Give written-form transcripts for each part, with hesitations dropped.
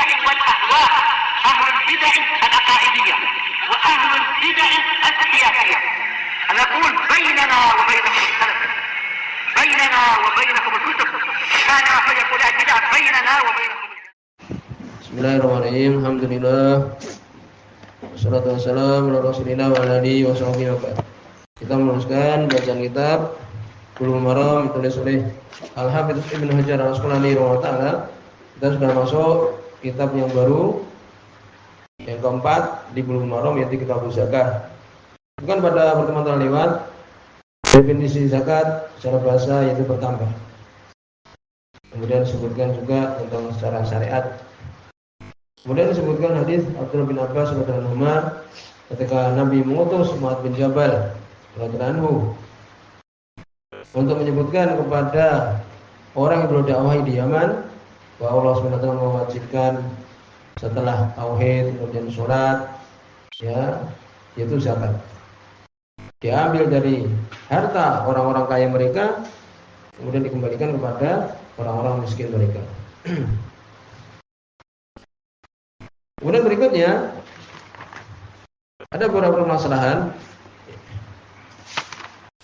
البدع والأهواء، أهل البدع العقائدية وأهل البدع السياسية. نقول بيننا وبينكم السلف، بيننا وبينكم الكتب، كان فيقول البدع بيننا وبينكم. Bismillahirrahmanirrahim. Alhamdulillah. Wassalatu wassalamu ala Rasulillah wa ala alihi washabihi wa ba'd. Kita meneruskan bacaan kitab Bulughul Maram ditulis oleh Al-Hafidz Ibnu Hajar Al-Asqalani rahimahullah taala. Kita sudah masuk kitab yang baru, yang keempat di Bulughul Maram, yaitu kitab zakat. Bukan pada pertemuan terlewat definisi zakat secara bahasa yaitu bertambah. Kemudian disebutkan juga tentang secara syariat. Kemudian disebutkan hadis Abdullah bin Abbas radhiyallahu anhu ketika Nabi mengutus Mu'adz bin Jabal radhiyallahu anhu untuk menyebutkan kepada orang yang perlu dakwahi di Yaman bahwa Allah SWT mewajibkan setelah tauhid kemudian sholat, ya, yaitu zakat. Diambil dari harta orang-orang kaya mereka, kemudian dikembalikan kepada orang-orang miskin mereka. Kemudian berikutnya ada beberapa permasalahan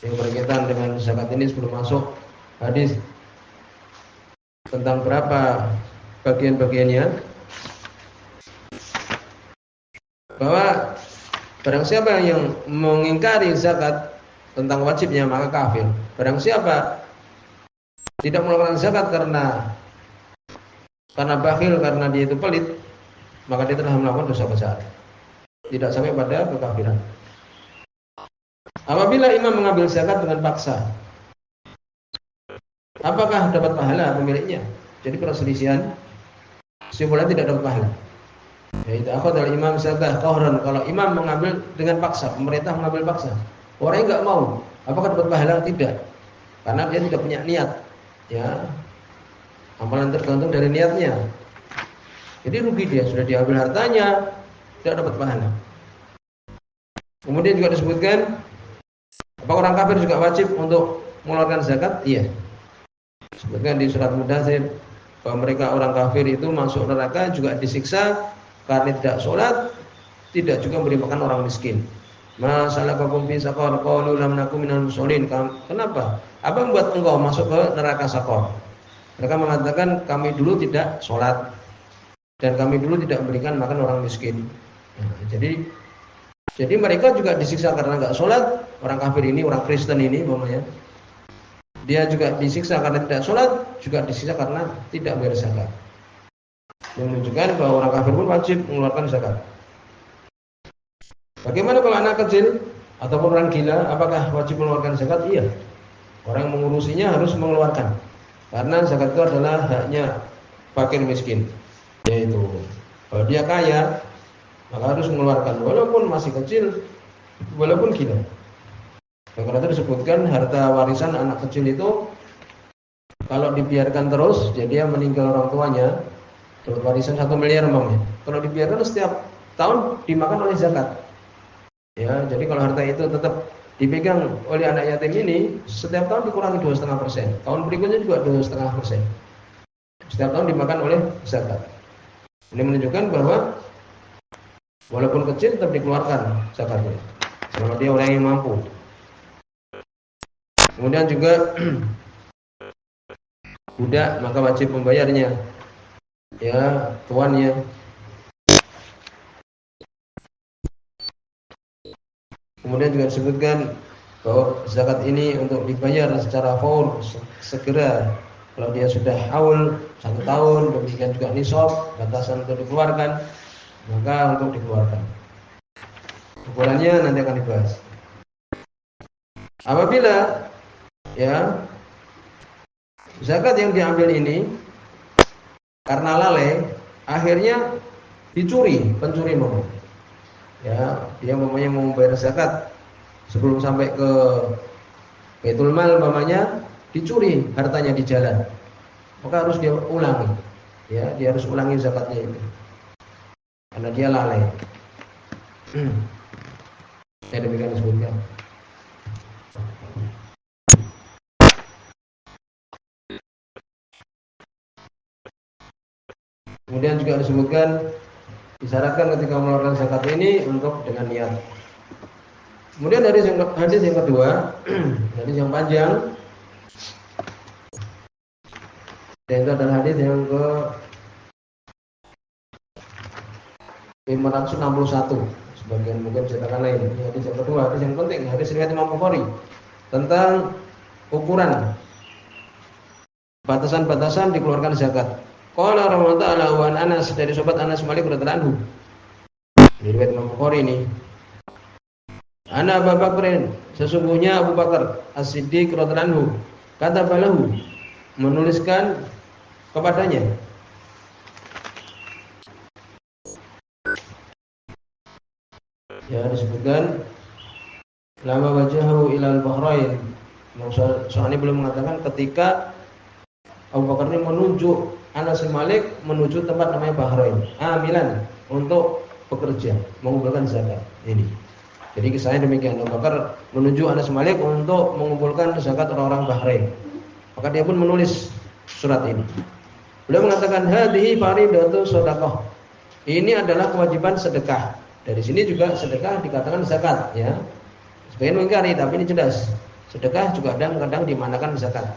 yang berkaitan dengan zakat ini sebelum masuk hadis tentang berapa bagian-bagiannya. Bahwa barang siapa yang mengingkari zakat tentang wajibnya maka kafir. Barang siapa tidak melakukan zakat karena bakhil, karena dia itu pelit, maka dia telah melakukan dosa besar, tidak sampai pada kekafiran. Apabila imam mengambil zakat dengan paksa, apakah dapat pahala pemiliknya? Jadi perselisihan, simbolnya tidak dapat pahala. Yaitu akhadul imam zakat qahran, kalau imam mengambil dengan paksa, pemerintah mengambil paksa, orang enggak mau, apakah dapat pahala? Tidak, karena dia tidak punya niat. Ya, amalan tergantung dari niatnya. Jadi rugi dia, sudah diambil hartanya, tidak dapat pahala. Kemudian juga disebutkan, apa orang kafir juga wajib untuk mengeluarkan zakat? Iya. Disebutkan di surat Mudaththir bahwa mereka orang kafir itu masuk neraka juga disiksa karena tidak sholat, tidak juga beri makan orang miskin. Masalakakum fi saqar qalu lam nakum minal musholin. Kenapa? Apa yang membuat engkau masuk ke neraka Saqar? Mereka mengatakan kami dulu tidak sholat dan kami dulu tidak memberikan makan orang miskin. Nah, jadi mereka juga disiksa karena enggak sholat. Orang kafir ini, orang Kristen ini, umpamanya, dia juga disiksa karena tidak sholat, juga disiksa karena tidak bayar zakat. Yang menunjukkan bahwa orang kafir pun wajib mengeluarkan zakat. Bagaimana kalau anak kecil ataupun orang gila, apakah wajib mengeluarkan zakat? Iya. Orang yang mengurusinya harus mengeluarkan, karena zakat itu adalah haknya fakir miskin. Yaitu kalau dia kaya maka harus mengeluarkan walaupun masih kecil, walaupun gila. Karena itu disebutkan harta warisan anak kecil itu kalau dibiarkan terus, jadi dia meninggal orang tuanya, dapat warisan 1 miliar umpamanya. Kalau dibiarkan setiap tahun dimakan oleh zakat. Ya, jadi kalau harta itu tetap dipegang oleh anak yatim ini, setiap tahun dikurangi 2,5%. Tahun berikutnya juga 2,5%. Setiap tahun dimakan oleh zakat. Ini menunjukkan bahwa walaupun kecil tetap dikeluarkan zakatnya, selama dia orang yang mampu. Kemudian juga budak maka wajib membayarnya, ya, tuannya. Kemudian juga disebutkan bahwa zakat ini untuk dibayar secara faur, segera. Kalau dia sudah haul 1 tahun, demikian juga nisab, batasan untuk dikeluarkan, maka untuk dikeluarkan. Ukurannya nanti akan dibahas. Apabila, ya, zakat yang diambil ini karena lalai, akhirnya dicuri, pencuri mau. Ya, dia umpamanya mau bayar zakat sebelum sampai ke Baitul Mal umpamanya, dicuri hartanya di jalan, maka harus dia ulangi. Ya, dia harus ulangi zakatnya itu karena dia lalai. Saya demikian disebutkan. Kemudian juga disebutkan disyaratkan ketika mengeluarkan zakat ini untuk dengan niat. Kemudian dari hadis yang kedua, hadis yang panjang, dan itu adalah hadis yang ke 561. Sebagian mungkin ceritakan lain. Ini hadis yang kedua, hadis yang penting, hadis riwayat Imam Bukhari tentang ukuran batasan-batasan dikeluarkan zakat. Qala Rasulullah ta'ala wa Anas, dari sahabat Anas Malik radhiyallahu anhu. Ini riwayat Imam Bukhari ini. Ana Abu Bakrin, sesungguhnya Abu Bakar As-Siddiq radhiyallahu anhu, kata balahu, menuliskan kepadanya. Ya, disebutkan lama wajahu ilal Bahrain. Soalnya belum mengatakan ketika Abu Bakar ini menunjuk Anas bin Malik menuju tempat namanya Bahrain, amilan, untuk bekerja mengumpulkan zakat ini. Jadi kisahnya demikian, Abu Bakar menunjuk Anas bin Malik untuk mengumpulkan zakat orang-orang Bahrain. Maka dia pun menulis surat ini. Beliau mengatakan hadhihi faridatu shadaqah. Ini adalah kewajiban sedekah. Dari sini juga sedekah dikatakan zakat, ya. Sebagian mengingkari, tapi ini jelas. Sedekah juga kadang-kadang dimanakan zakat.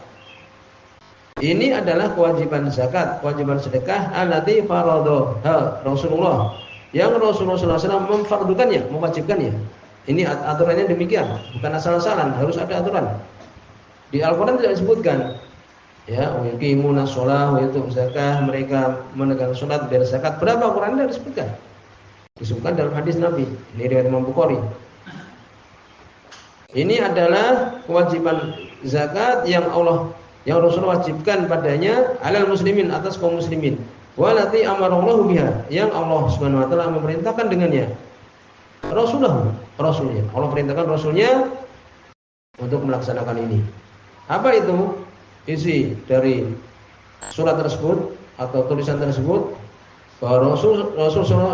Ini adalah kewajiban zakat, kewajiban sedekah allati faradhaha Rasulullah. Yang Rasulullah SAW memfardukannya, mewajibkannya. Ini aturannya demikian, bukan asal-asalan, harus ada aturan. Di Al-Qur'an tidak disebutkan. Ya, yuqimuna shalah wa yutuna zakah, mereka menegakkan salat, bayar zakat. Berapa Quran tidak disebutkan? Disebutkan dalam hadis Nabi. Ini riwayat Imam Bukhari. Ini adalah kewajiban zakat yang Rasul wajibkan padanya alal muslimin, atas kaum muslimin. Walati amarallahu biha, yang Allah Subhanahu wa taala memerintahkan dengannya. Rasulnya. Allah perintahkan Rasulnya untuk melaksanakan ini. Apa itu isi dari surat tersebut atau tulisan tersebut? Bahwa Rasul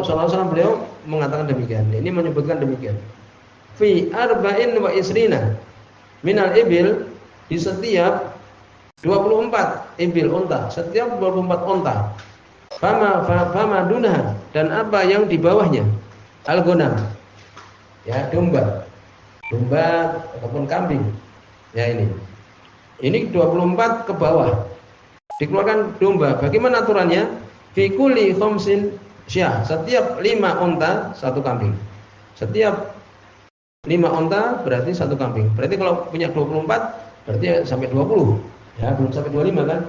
SAW beliau mengatakan demikian. Ini menyebutkan demikian. Fi arba'in wa isrina minal ibil, di setiap 24 ibil unta, setiap 24 unta. Fama dunah, dan apa yang di bawahnya, al-ghanam, ya, domba ataupun kambing. Ya, ini 24 ke bawah dikeluarkan domba. Bagaimana aturannya? Fi kulli khamsin syah, setiap 5 unta satu kambing. Setiap 5 unta berarti satu kambing. Berarti kalau punya 24 berarti sampai 20. Ya, belum sampai 25 kan?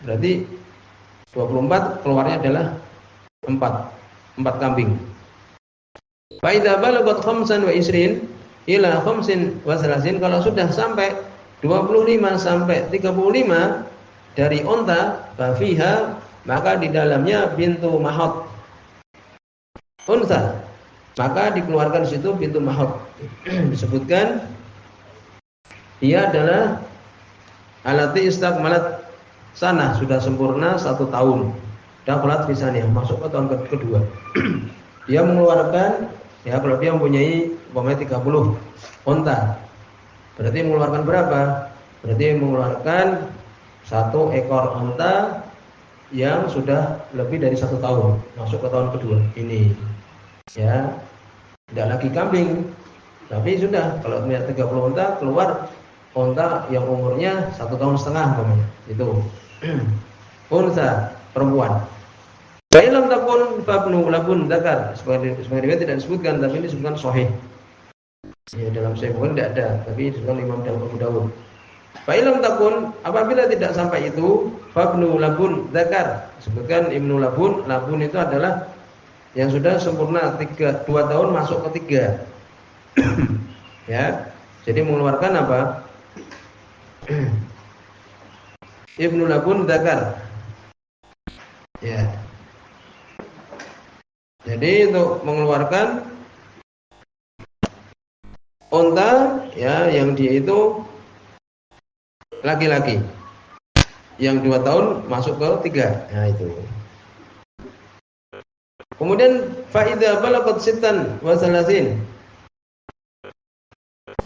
Berarti 24 keluarnya adalah 4 kambing. Fa idza balagat khamsan wa isrin ila khamsin wa salasin, kalau sudah sampai 25 sampai 35 dari unta, fafiha, maka di dalamnya bintu mahad unsa, maka dikeluarkan situ bintu mahad. Disebutkan dia adalah alati istakmalat sana, sudah sempurna 1 tahun. Dakhalat fisania, masuk ke tahun kedua. Dia mengeluarkan, ya, kalau dia mempunyai umpamanya 30 unta, berarti mengeluarkan berapa? Berarti mengeluarkan 1 ekor unta yang sudah lebih dari 1 tahun, masuk ke tahun kedua ini, ya. Tidak lagi kambing, tapi sudah, kalau punya 30 unta, keluar unta yang umurnya 1,5 tahun umpamanya, itu unta perempuan. Dalam takun babnu labun zakar, sebenarnya tidak disebutkan, tapi ini disebutkan sahih. Ya, dalam Sahih Bukhari tidak ada, tapi disebutkan Imam Abu Dawud. Fa'ilam takun, apabila tidak sampai itu, fabnu labun zakar, sebutkan ibnu labun. Labun itu adalah yang sudah sempurna 2 tahun masuk ke 3. Ya, jadi mengeluarkan apa? Ibnu labun zakar. Ya. Jadi untuk mengeluarkan unta, ya, yang dia itu laki-laki, yang 2 tahun masuk ke 3. Nah, itu. Kemudian faida balagat sittan wa salasin.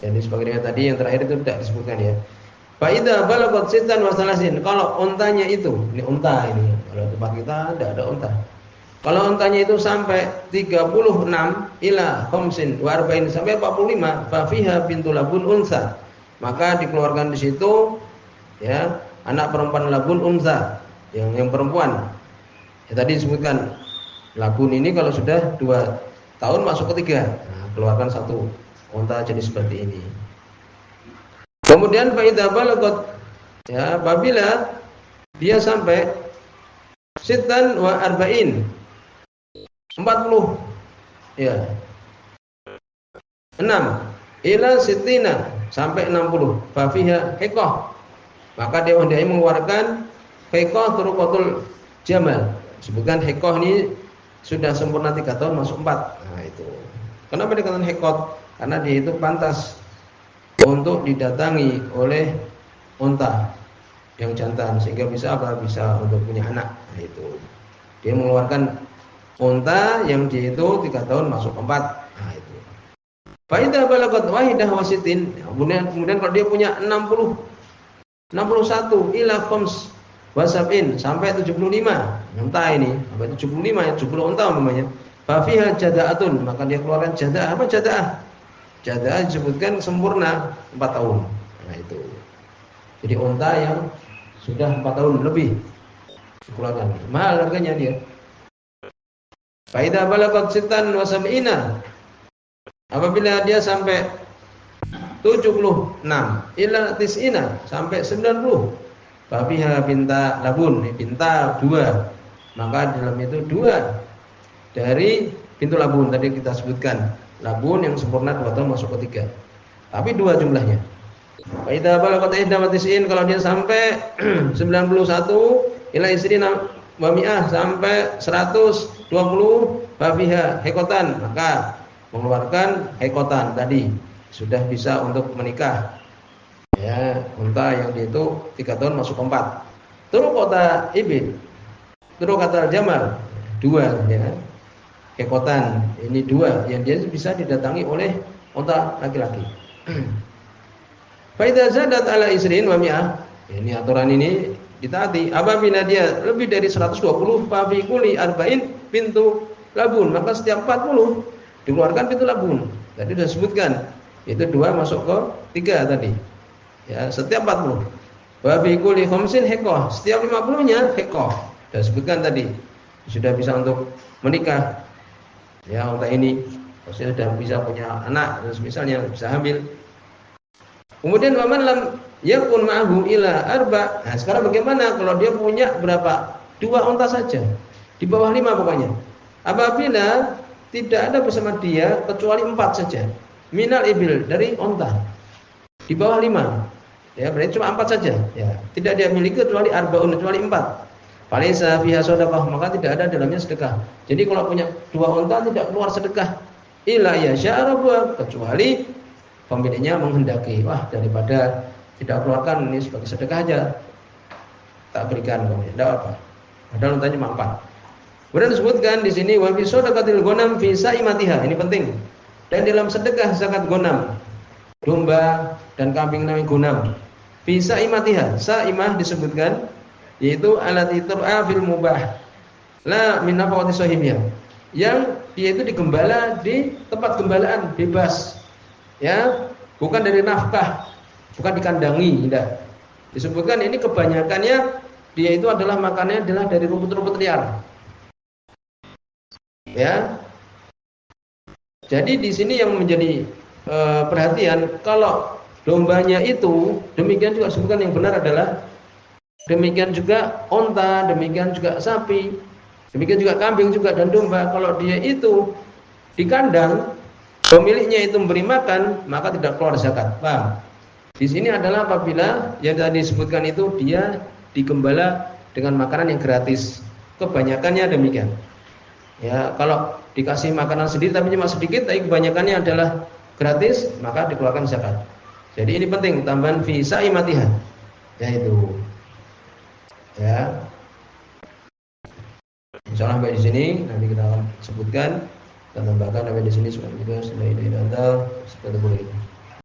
Jadi sebagaimana tadi yang terakhir itu tidak disebutkan, ya. Faida balagat sittan wa salasin. Kalau untanya itu, ini unta ini, Kalau tempat kita tidak ada unta. Kalau untanya itu sampai 36 ila khamsin wa arba'in sampai 45, fa fiha bintu labun unsa. Maka dikeluarkan di situ ya anak perempuan labun unsa, yang perempuan. Ya tadi disebutkan labun ini kalau sudah 2 tahun masuk ke 3. Nah, keluarkan satu unta jenis seperti ini. Kemudian fa idza balagat ya apabila dia sampai sitan wa arba'in 40 ya 6 ila sitina sampai 60 fa fiha hiqah, maka dia hendaknya mengeluarkan hiqah turuqatul jamal. Sebutkan hiqah ini sudah sempurna 3 tahun masuk 4. Nah itu. Kenapa dikatakan hiqah? Karena dia itu pantas untuk didatangi oleh unta yang jantan sehingga bisa bisa untuk punya anak. Nah itu. Dia mengeluarkan unta yang dia itu 3 tahun masuk 4. Nah itu. Fa idza balagat wahidah wasitin, kemudian kalau dia punya 61 ila khams wasabin sampai 75 unta ini, sampai 75 ya 70 unta umpamanya. Fa fiha jada'atun, maka dia keluarkan jada'ah. Apa jada'ah? Jada'ah disebutkan sempurna 4 tahun. Nah itu. Jadi unta yang sudah 4 tahun lebih dikeluarkan. Mahal harganya dia. Fa idza balagat sittan wa sab'ina, apabila dia sampai 76 ila tis'ina sampai 90, fa fiha binta labun, binta 2, maka dalam itu 2 dari pintu labun tadi kita sebutkan. Labun yang sempurna 2 tahun masuk ke 3. Tapi 2 jumlahnya. Fa idza balagat ihda wa tis'in, kalau dia sampai 91 ila isrina wa mi'ah sampai 120 fa fiha hiqatan, maka mengeluarkan hiqatan tadi sudah bisa untuk menikah. Ya, unta yang dia itu 3 tahun masuk 4. Turun kota ibil, turun kata jamal 2 ya. Hiqatan ini 2 yang dia bisa didatangi oleh unta laki-laki. Fa idza zadat ala isrin wa mi'ah, ini aturan ini ditaati. Apabila dia lebih dari 120 fa fi kulli arba'in pintu labun, maka setiap 40 dikeluarkan pintu labun. Tadi sudah sebutkan itu 2 masuk ke 3 tadi. Ya, setiap 40. Wa fi kulli khamsin hiqah, setiap 50-nya hiqah. Sudah sebutkan tadi. Sudah bisa untuk menikah. Ya, unta ini sudah bisa punya anak, terus misalnya bisa hamil. Kemudian waman lam yakun ma'ahu ila arba. Nah, sekarang bagaimana kalau dia punya berapa? 2 unta saja. Di bawah 5 pokoknya. Apabila tidak ada bersama dia kecuali 4 saja. Minal ibil, dari unta. Di bawah 5. Ya, berarti cuma 4 saja. Ya, tidak dia miliki kecuali arbaun, kecuali 4. Falaisa fiha shadaqah, maka tidak ada dalamnya sedekah. Jadi kalau punya 2 unta tidak keluar sedekah. Illa ya sya'rabu, kecuali pemiliknya menghendaki, wah daripada tidak keluarkan ini sebagai sedekah aja, tak berikan pemilik, tidak apa. Padahal untanya cuma 4. Kemudian disebutkan di sini wa fi shadaqatil ghanam fi sa'imatiha, ini penting. Dan dalam sedekah zakat ghanam, domba dan kambing namanya ghanam, fi sa'imatiha, sa'imah disebutkan yaitu alati tur'a fil mubah la min nafaqati sahibiyah, yang dia itu digembala di tempat gembalaan bebas. Ya, bukan dari nafkah, bukan dikandangi, tidak. Disebutkan ini kebanyakannya dia itu adalah makannya adalah dari rumput-rumput liar. Ya. Jadi di sini yang menjadi perhatian, kalau dombanya itu demikian juga disebutkan yang benar adalah demikian juga unta, demikian juga sapi, demikian juga kambing juga dan domba. Kalau dia itu di kandang, pemiliknya itu memberi makan, maka tidak keluar zakat. Paham? Di sini adalah apabila yang tadi disebutkan itu dia digembala dengan makanan yang gratis. Kebanyakannya demikian. Ya, kalau dikasih makanan sendiri tapi cuma sedikit, tapi kebanyakannya adalah gratis, maka dikeluarkan zakat. Jadi ini penting, tambahan fi sa'imatiha. Yaitu ya. Insyaallah sampai di sini nanti kita akan sebutkan dan tambahkan sampai di sini sudah itu sudah anta seperti boleh.